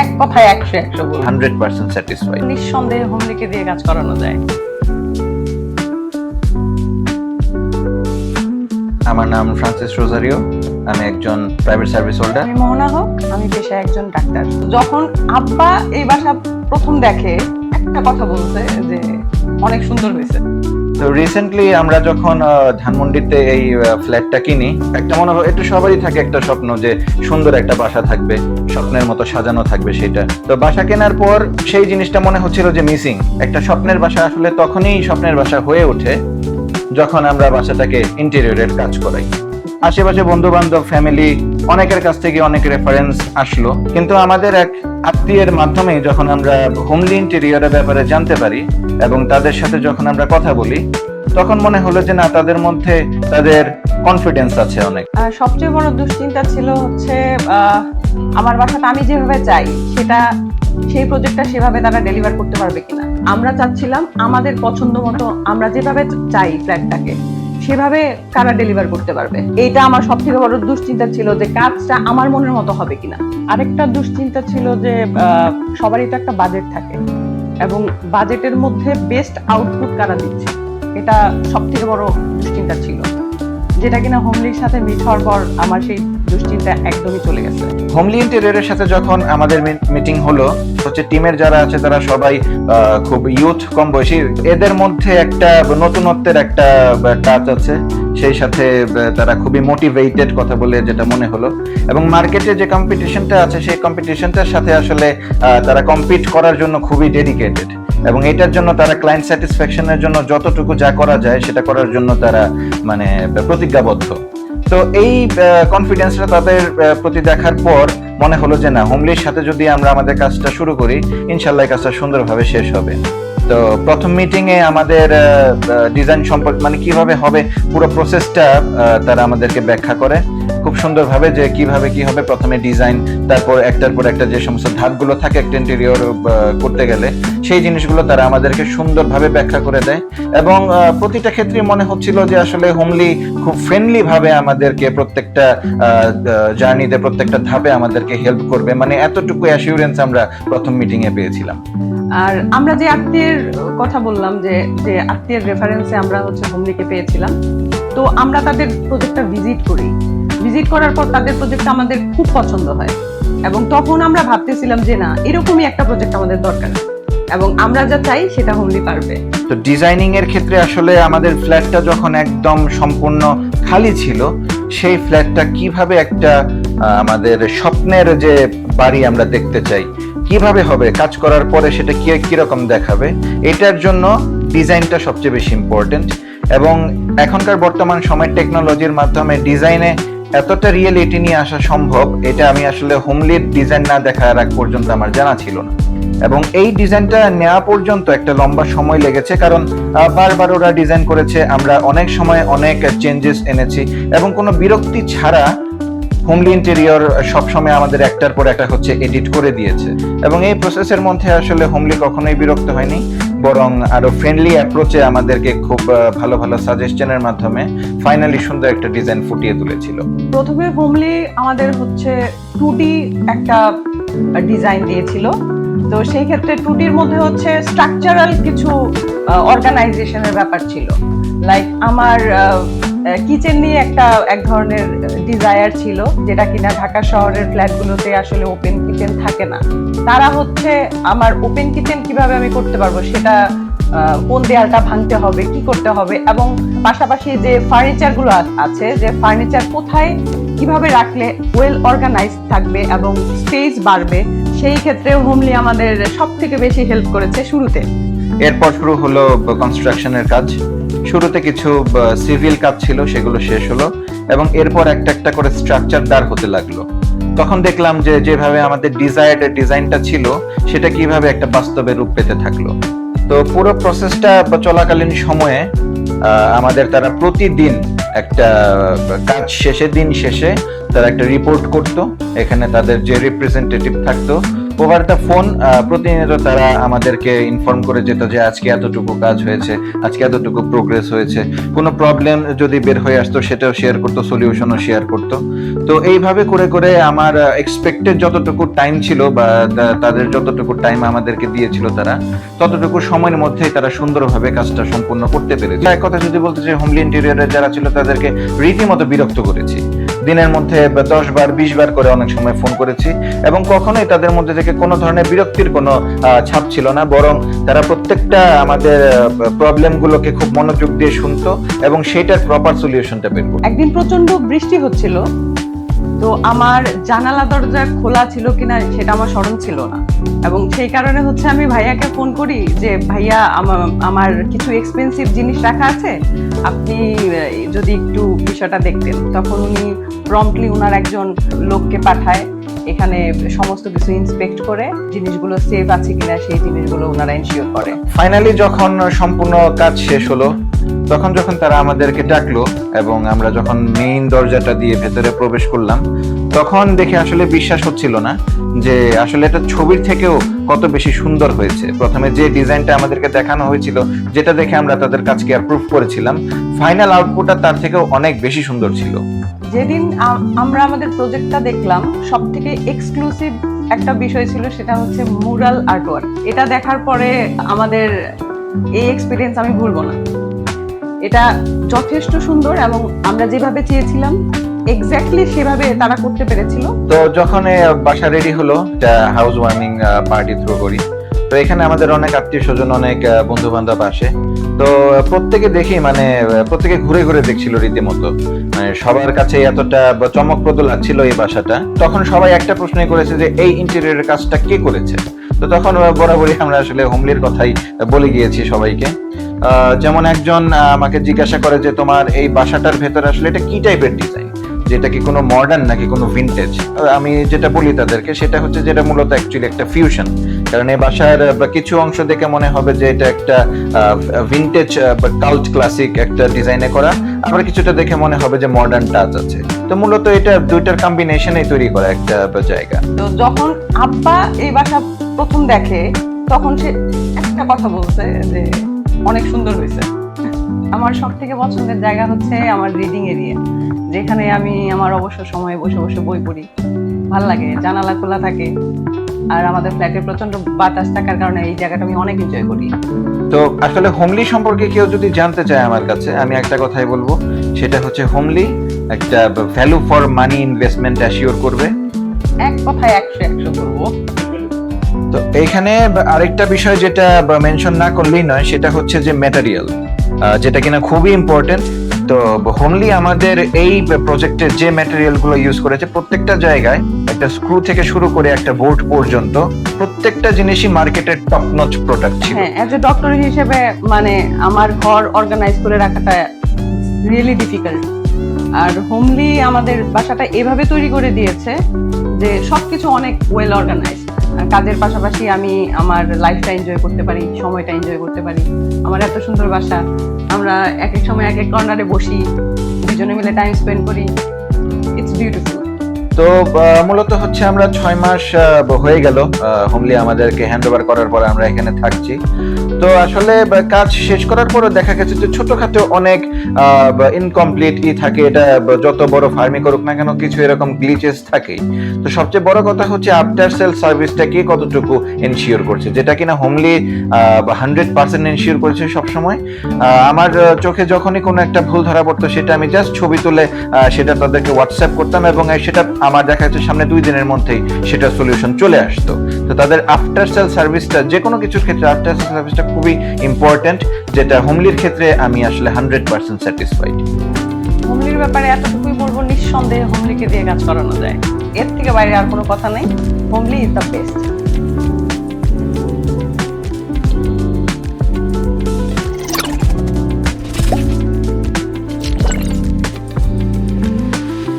এক কথায় 100 বলবো। 100% স্যাটিসফাইড। নিঃসন্দেহে হোমলিকে দিয়ে কাজ করানো যায়। আমার নাম ফ্রান্সিস রোজারিও, আমি একজন প্রাইভেট সার্ভিস হোল্ডার। আমি মোহনা হক, আমি পেশায় একজন ডাক্তার। যখন আব্বা এই বাসা প্রথম দেখে একটা কথা বলছে যে অনেক সুন্দর হয়েছে। তো রিসেন্টলি আমরা যখন ধানমন্ডিতে এই ফ্ল্যাটটা কিনি, একটা মনে হয় একটু সবারই থাকে একটা স্বপ্ন যে সুন্দর একটা বাসা থাকবে, স্বপ্নের মতো সাজানো থাকবে সেটা। তো বাসা কেনার পর সেই জিনিসটা মনে হচ্ছিল যে মিসিং। একটা স্বপ্নের বাসা আসলে তখনই স্বপ্নের বাসা হয়ে ওঠে যখন আমরা বাসাটাকে ইন্টেরিয়রের কাজ করাই। আশেপাশে বন্ধু বান্ধব, ফ্যামিলি, অনেকের কাছ থেকে অনেক রেফারেন্স আসলো, কিন্তু আমাদের এক আত্মীয়ের মাধ্যমে যখন আমরা হোমলি ইন্টেরিয়রের ব্যাপারে জানতে পারি এবং তাদের সাথে যখন আমরা কথা বলি, তখন মনে হলো যে না, তাদের মধ্যে তাদের কনফিডেন্স আছে অনেক। সবচেয়ে বড় দুশ্চিন্তা ছিল হচ্ছে আমার বাসাটা আমি যেভাবে চাই সেই প্রজেক্টটা সেভাবে তারা ডেলিভার করতে পারবে কিনা। আমরা চাচ্ছিলাম আমাদের পছন্দ মতো, আমরা যেভাবে চাই ফ্ল্যাটটাকে সেভাবে কারা ডেলিভার করতে পারবে। এটা আমার সবথেকে বড় দুশ্চিন্তা ছিল যে কাজটা আমার মনের মতো হবে কিনা। আরেকটা দুশ্চিন্তা ছিল যে সবারই তো একটা বাজেট থাকে এবং বাজেটের মধ্যে বেস্ট আউটপুট কারা দিচ্ছে, এটা সবথেকে বড় দুশ্চিন্তা ছিল, যেটা কিনা হোমলির সাথে মিট হওয়ার পর আমার সেই দুশ্চিন্তা একদমই চলে গেছে। হোমলি ইন্টেরিয়রের সাথে যখন আমাদের মিটিং হলো, হচ্ছে টিমের যারা আছে তারা সবাই খুব ইউথ, কম বয়সী। এদের মধ্যে একটা নতুনত্বের একটা টাচ আছে, সেই সাথে তারা খুবই মোটিভেটেড, কথা বলে যেটা মনে হলো। এবং মার্কেটে যে কম্পিটিশনটা আছে সেই কম্পিটিশনটার সাথে আসলে তারা কম্পিট করার জন্য খুবই ডেডিকেটেড, এবং এটার জন্য তারা ক্লায়েন্ট স্যাটিসফ্যাকশনের জন্য যতটুকু যা করা যায় সেটা করার জন্য তারা মানে প্রতিজ্ঞাবদ্ধ। তো এই কনফিডেন্সটা তাদের প্রতি দেখার পর মনে হলো যে না, হোমলির সাথে যদি আমরা আমাদের কাজটা শুরু করি, ইনশাল্লাহ কাজটা সুন্দরভাবে শেষ হবে। তো প্রথম মিটিং এ আমাদের ডিজাইন সম্পর্কে, মানে কিভাবে হবে পুরো প্রসেসটা তারা আমাদেরকে ব্যাখ্যা করে খুব সুন্দরভাবে, যে কিভাবে কি হবে। প্রথমে ডিজাইন, তারপর একটার পর একটা যে সমস্ত ধাপগুলো থাকে একটা ইন্টেরিয়র করতে গেলে, সেই জিনিসগুলো তারা আমাদেরকে সুন্দরভাবে ব্যাখ্যা করে দেয়। এবং প্রতিটা ক্ষেত্রে মনে হচ্ছিল যে আসলে হোমলি খুব ফ্রেন্ডলি ভাবে আমাদেরকে প্রত্যেকটা জার্নিতে, প্রত্যেকটা ধাপে আমাদেরকে হেল্প করবে, মানে এতটুকু অ্যাসিউরেন্স আমরা প্রথম মিটিং এ পেয়েছিলাম। আর আমরা যে আত্মীয়ের কথা বললাম, যে আত্মীয়ের রেফারেন্সে আমরা হচ্ছে হোমলিকে পেয়েছিলাম, তো আমরা তাদের প্রজেক্টটা ভিজিট করার পর তাদের প্রজেক্টটা আমাদের খুব পছন্দ হয়, এবং তখন আমরা ভাবতেছিলাম যে না, এরকমই একটা প্রজেক্ট আমাদের দরকার, এবং আমরা যা চাই সেটা হোমলি পারবে। তো ডিজাইনিং এর ক্ষেত্রে আসলে আমাদের ফ্ল্যাটটা যখন একদম সম্পূর্ণ খালি ছিল, সেই ফ্ল্যাটটা কিভাবে একটা আমাদের স্বপ্নের যে বাড়ি আমরা দেখতে চাই, কিভাবে হবে, কাজ করার পরে সেটা কিরকম দেখাবে, এটার জন্য ডিজাইনটা সবচেয়ে বেশি ইম্পর্টেন্ট। এবং এখনকার বর্তমান সময় টেকনোলজির মাধ্যমে ডিজাইনে এতটা রিয়েলিটি নিয়ে আসা সম্ভব, এটা আমি আসলে হোমলির ডিজাইন না দেখার আগ পর্যন্ত আমার জানা ছিল না। এবং এই ডিজাইনটা নেওয়া পর্যন্ত একটা লম্বা সময় লেগেছে, কারণ বারবার ওরা ডিজাইন করেছে, আমরা অনেক সময় অনেক চেঞ্জেস এনেছি, এবং কোনো বিরক্তি ছাড়া হোমলি ইন্টেরিয়র সবসময় আমাদের একটার পর একটা হচ্ছে এডিট করে দিয়েছে। এবং এই প্রসেসের মধ্যে আসলে হোমলি কখনোই বিরক্ত হয়নি, বরং আরো ফ্রেন্ডলি অ্যাপ্রোচে আমাদেরকে খুব ভালো ভালো সাজেশনের মাধ্যমে ফাইনালি সুন্দর একটা ডিজাইন ফুটিয়ে তুলেছিল। প্রথমে হোমলি আমাদের হচ্ছে 2D একটা ডিজাইন দিয়েছিল। তো সেই ক্ষেত্রে 2Dর মধ্যে হচ্ছে স্ট্রাকচারাল কিছু অর্গানাইজেশনের ব্যাপার ছিল। লাইক আমার কিচেন নিয়ে এক ধরনের ডিজায়ার ছিল, যেটা কিনা ঢাকা শহরের ফ্ল্যাটগুলোতে আসলে ওপেন কিচেন থাকে না। তারা হচ্ছে আমার ওপেন কিচেন কিভাবে আমি করতে পারবো, সেটা কোন দেয়ালটা ভাঙতে হবে, কি করতে হবে, এবং পাশাপাশি যে ফার্নিচার গুলো আছে, যে ফার্নিচার কোথায় কিভাবে রাখলে ওয়েল অর্গানাইজ থাকবে এবং স্পেস বাড়বে, সেই ক্ষেত্রে হোমলি আমাদের সব থেকে বেশি হেল্প করেছে শুরুতে। এরপর শুরু হলো কনস্ট্রাকশনের কাজ। শুরুতে কিছু সিভিল কাজ ছিল, সেগুলো শেষ হলো, এবং এরপর একটা একটা করে স্ট্রাকচার দাঁড় হতে লাগলো। তখন দেখলাম যে যেভাবে আমাদের ডিজাইনটা ছিল, সেটা কিভাবে একটা বাস্তবে রূপ পেতে থাকলো। তো পুরো প্রসেসটা চলাকালীন সময়ে আমাদের তারা প্রতিদিন একটা কাজ শেষে, দিন শেষে তারা একটা রিপোর্ট করতো। এখানে তাদের যে রিপ্রেজেন্টেটিভ থাকতো ওভার দ্য ফোন প্রতিনিয়ত তারা আমাদেরকে ইনফর্ম করে যেত যে আজকে এতটুকু কাজ হয়েছে, আজকে এতটুকু প্রোগ্রেস হয়েছে। কোনো প্রবলেম যদি বের হয়ে আসতো সেটাও শেয়ার করতো, সলিউশনও শেয়ার করতো। তো এইভাবে করে করে আমার এক্সপেক্টেড যতটুকু টাইম ছিল বা তাদের যতটুকু টাইম আমাদেরকে দিয়েছিল তারা ততটুকু সময়ের মধ্যেই তারা সুন্দরভাবে কাজটা সম্পূর্ণ করতে পেরেছে। এক কথা যদি বলতে চাই, হোমলি ইন্টেরিয়রের যারা ছিল তাদেরকে রীতিমতো বিরক্ত করেছি। দিনের মধ্যে 10 বার 20 বার করে অনেক সময় ফোন করেছি এবং কখনোই তাদের মধ্যে থেকে কোনো ধরনের বিরক্তির কোনো ছাপ ছিল না, বরং তারা প্রত্যেকটা আমাদের প্রবলেমগুলোকে খুব মনোযোগ দিয়ে শুনতো এবং সেটার প্রপার সলিউশনটা বের করতো। একদিন প্রচন্ড বৃষ্টি হচ্ছিল, তো আমার জানালা দরজা খোলা ছিল কিনা সেটা আমার স্মরণ ছিল না, এবং সেই কারণে হচ্ছে আমি ভাইয়াকে ফোন করি যে ভাইয়া আমার কিছু এক্সপেন্সিভ জিনিস রাখা আছে, আপনি যদি একটু বিষয়টা দেখতেন। তখন উনি প্রম্পটলি উনার একজন লোককে পাঠায়, এখানে সমস্ত কিছু ইন্সপেক্ট করে জিনিসগুলো সেফ আছে কিনা সেই জিনিসগুলো ওনারা এনশিওর করে। ফাইনালি যখন সম্পূর্ণ কাজ শেষ হলো, তখন যখন তারা আমাদেরকে ডাকলো এবং আমরা যখন মেইন দরজাটা দিয়ে ভেতরে প্রবেশ করলাম, তখন দেখে আসলে বিশ্বাস হচ্ছিল না যে আসলে এটা ছবির থেকেও কত বেশি সুন্দর হয়েছে। প্রথমে যে ডিজাইনটা আমাদেরকে দেখানো হয়েছিল, যেটা দেখে আমরা তাদের কাজকে অ্যাপ্রুভ করেছিলাম, ফাইনাল আউটপুটটা তার থেকেও অনেক বেশি সুন্দর ছিল। যেদিন আমরা আমাদের প্রজেক্টটা দেখলাম, সব থেকে এক্সক্লুসিভ একটা বিষয় ছিল, সেটা হচ্ছে মুরাল আর্টওয়ার্ক। এটা দেখার পরে আমাদের এই এক্সপিরিয়েন্স আমি ভুলবো না। এটা যথেষ্ট সুন্দর এবং আমরা যেভাবে চেয়েছিলাম এক্স্যাক্টলি সেভাবে তারা করতে পেরেছিল। তো যখন বাসা রেডি হলো, হাউস ওয়ার্মিং পার্টি থ্রো করি, তো এখানে আমাদের অনেক আত্মীয় স্বজন, অনেক বন্ধু বান্ধব আসে। তো প্রত্যেকে দেখি মানে প্রত্যেকে ঘুরে ঘুরে দেখছিল রীতিমতো, মানে সবার কাছে এতটা চমকপ্রদ লাগছিল এই বাসাটা। তখন সবাই একটা প্রশ্নই করেছে যে এই ইন্টেরিয়রের কাজটা কে করেছে। তো তখন বরাবরই আমরা আসলে হোমলির কথাই বলে গিয়েছি সবাইকে। যেমন একজন আমাকে জিজ্ঞাসা করে যে তোমার এই বাসাটার ভেতরে আসলে এটা কি টাইপের ডিজাইন, যেটা কি কোনো মডার্ন নাকি কোনো ভিনটেজ। আমি যেটা বলি তাদেরকে সেটা হচ্ছে যেটা মূলত অ্যাকচুয়ালি একটা ফিউশন, কারণ এই বাসার কিছু অংশ দেখে মনে হবে যে এটা একটা ভিনটেজ বা কাল্ট ক্লাসিক একটা ডিজাইনে করা, আবার কিছুটা দেখে মনে হবে যে মডার্ন টাচ আছে। তো মূলত এটা দুইটার কম্বিনেশনেই তৈরি করা একটা জায়গা। তো যখন আব্বা এই বাসা প্রথম দেখে, তখন সে একটা কথা বলছে যে অনেক সুন্দর হয়েছে। আমার সব থেকে পছন্দের জায়গা হচ্ছে আমার রিডিং এরিয়া, যেখানে আমি আমার অবসর সময়ে বসে বসে বই পড়ি। ভাল লাগে, জানালা খোলা থাকে, আর আমাদের ফ্ল্যাটে প্রচন্ড বাতাস থাকার কারণে এই জায়গাটা আমি অনেক এনজয় করি। তো আসলে হোমলি সম্পর্কে কেউ যদি জানতে চায় আমার কাছে, আমি একটা কথাই বলবো, সেটা হচ্ছে হোমলি একটা value for money investment assure করবে। এক কথায় 100 করবো। তো এইখানে আরেকটা বিষয় যেটা মেনশন না করলেই নয়, সেটা হচ্ছে যে ম্যাটেরিয়াল, যেটা কিনা খুবই ইম্পর্টেন্ট। তো হোমলি আমাদের এই প্রজেক্টের যে ম্যাটেরিয়াল গুলো ইউজ করেছে, প্রত্যেকটা জায়গায় একটা স্ক্রু থেকে শুরু করে একটা বোর্ড পর্যন্ত প্রত্যেকটা জিনিসই মার্কেটের টপ নচ প্রোডাক্ট ছিল। হ্যাঁ, অ্যাজ এ ডক্টর হিসেবে মানে আমার ঘর অর্গানাইজ করে রাখাটা রিয়েলি ডিফিকাল্ট, আর হোমলি আমাদের বাসাটা এভাবে তৈরি করে দিয়েছে যে সবকিছু অনেক ওয়েল অর্গানাইজ। কাজের পাশাপাশি আমি আমার লাইফটা এনজয় করতে পারি, সময়টা এনজয় করতে পারি। আমার এত সুন্দর বাসা, আমরা এক এক সময় এক এক কর্নারে বসি, দুজনে মিলে টাইম স্পেন্ড করি। It's beautiful. তো মূলত হচ্ছে আমরা 6 মাস হয়ে গেল হোমলি আমাদেরকে হ্যান্ড ওভার করার পরে আমরা এখানে থাকছি। তো আসলে কাজ শেষ করার পরে দেখা গেছে যে ছোটখাটো অনেক ইনকমপ্লিট থাকে, এটা যত বড় ফার্মিং করুক না কেন কিছু এরকম গ্লিচেস থাকেই। তো সবচেয়ে বড় কথা হচ্ছে আফটার সেল সার্ভিসটাকে কতটুকু এনশিওর করছে, যেটা কিনা হোমলি 100% এনশিওর করেছে সবসময়। আমার চোখে যখনই কোনো একটা ভুল ধরা পড়তো, সেটা আমি জাস্ট ছবি তুলে সেটা তাদেরকে হোয়াটসঅ্যাপ করতাম এবং সেটা আমার দেখা যাচ্ছে সামনে 2 দিনের মধ্যেই সেটা সলিউশন চলে আসতো। তো তাদের আফটার সেল সার্ভিসটা যে কোনো কিছুর ক্ষেত্রে আফটার সেল সার্ভিসটা খুবই ইম্পর্টেন্ট, যেটা হোমলির ক্ষেত্রে আমি আসলে 100% স্যাটিসফাইড। হোমলির ব্যাপারে এতটুকুই বলবো, নিঃসন্দেহে হোমলিকে দিয়ে কাজ করানো যায়, এর থেকে বাইরে আর কোনো কথা নেই। Homely is the best.